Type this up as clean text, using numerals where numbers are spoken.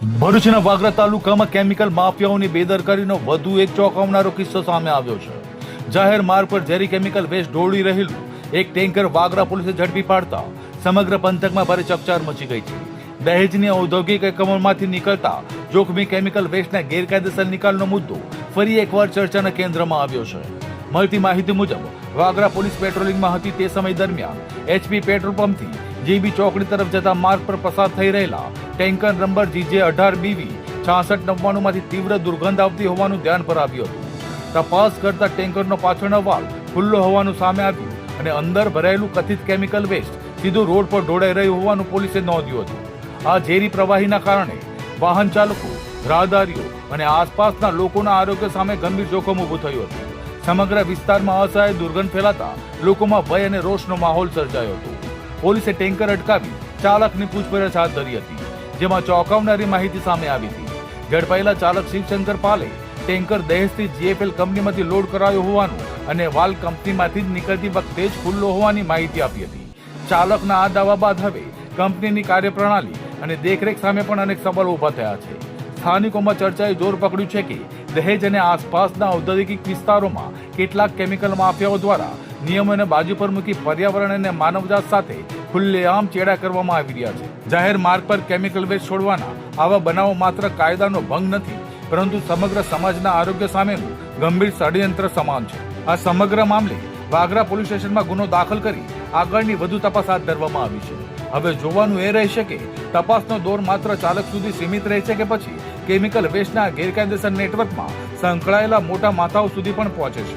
ભરૂચના વાગરા તાલુકામાં કેમિકલ માફિયાઓની બેદરકારીનો વધુ એક ચોંકાવનારો કિસ્સો સામે આવ્યો છે. જાહેર માર્ગ પર ઝેરી કેમિકલ વેસ્ટ ઢોળી રહેલું એક ટેન્કર વાગરા પોલીસે ઝડપી પાડતા સમગ્ર પંથકમાં ભારે ચકચાર મચી ગઈ છે. દહેજની ઔદ્યોગિક એકમોમાંથી નીકળતા જોખમી કેમિકલ વેસ્ટના ગેરકાયદેસર નિકાલનો મુદ્દો ફરી એકવાર ચર્ચાના કેન્દ્રમાં આવ્યો છે. મળતી માહિતી મુજબ વાગરા પોલીસ પેટ્રોલિંગમાં હતી તે સમય દરમિયાન HP પેટ્રોલ પંપથી JB ચોકડી તરફ જતા માર્ગ પર પસાર થઈ રહેલા ટેન્કર નંબર GJ18BV 6699 માંથી તીવ્ર દુર્ગંધ આવતી હોવાનું ધ્યાન પર આવ્યું હતું. તપાસ કરતા ટેન્કરનો પાછળનો વાલ્વ ખુલ્લો હોવાનું સામે આવ્યું અને અંદર ભરાયેલું કથિત કેમિકલ વેસ્ટ સીધું રોડ પર ઢોળાઈ રહ્યું હોવાનું પોલીસે નોંધ્યું હતું. આ ઝેરી પ્રવાહીના કારણે વાહન ચાલકો, રાહદારીઓ અને આસપાસના લોકોના આરોગ્ય સામે ગંભીર જોખમ ઊભું થયું હતું. સમગ્ર વિસ્તારમાં અસહ્ય દુર્ગંધ ફેલાતા લોકોમાં ભય અને રોષનો માહોલ સર્જાયો હતો. પોલીસે ટેન્કર અટકાવી ચાલકની પૂછપરછ હાથ ધરી હતી, જેમાં ચોંકાવનારી માહિતી સામે આવી હતી. ઝડપાયેલા ચાલક શિવશંકર પાલે ટેન્કર દહેજથી GFL કંપનીમાંથી લોડ કરાયો હોવાનું અને વાલ કંપનીમાંથી જ નીકળતી વખતે જ ખુલ્લો હોવાની માહિતી આપી હતી. ચાલકના આ દાવા બાદ હવે કંપનીની કાર્યપ્રણાલી અને દેખરેખ સામે પણ અનેક સવાલો ઉભા થયા છે. સ્થાનિકોમાં ચર્ચાએ જોર પકડ્યું છે કે દહેજ અને આસપાસના ઔદ્યોગિક વિસ્તારોમાં કેટલાક કેમિકલ માફિયાઓ દ્વારા નિયમોને બાજુ પર મૂકી પર્યાવરણ અને માનવજાત સાથે ખુલ્લેઆમ ચેડા કરવામાં આવી રહ્યા છે. જાહેર માર્ગ પર કેમિકલ વેસ્ટ છોડવાના આવા બનાવો માત્ર કાયદાનો ભંગ નથી, પરંતુ સમગ્ર સમાજના આરોગ્ય સામેનું ગંભીર ષડયંત્ર સમાન છે. આ સમગ્ર મામલે વાગરા પોલીસ સ્ટેશનમાં ગુનો દાખલ કરી આગળની વધુ તપાસ હાથ ધરવામાં આવી છે. હવે જોવાનું એ રહેશે કે તપાસનો દોર માત્ર ચાલક સુધી સીમિત રહેશે કે પછી કેમિકલ વેસ્ટના ગેરકાયદેસર નેટવર્કમાં સંકળાયેલા મોટા માથાઓ સુધી પણ પહોંચે છે.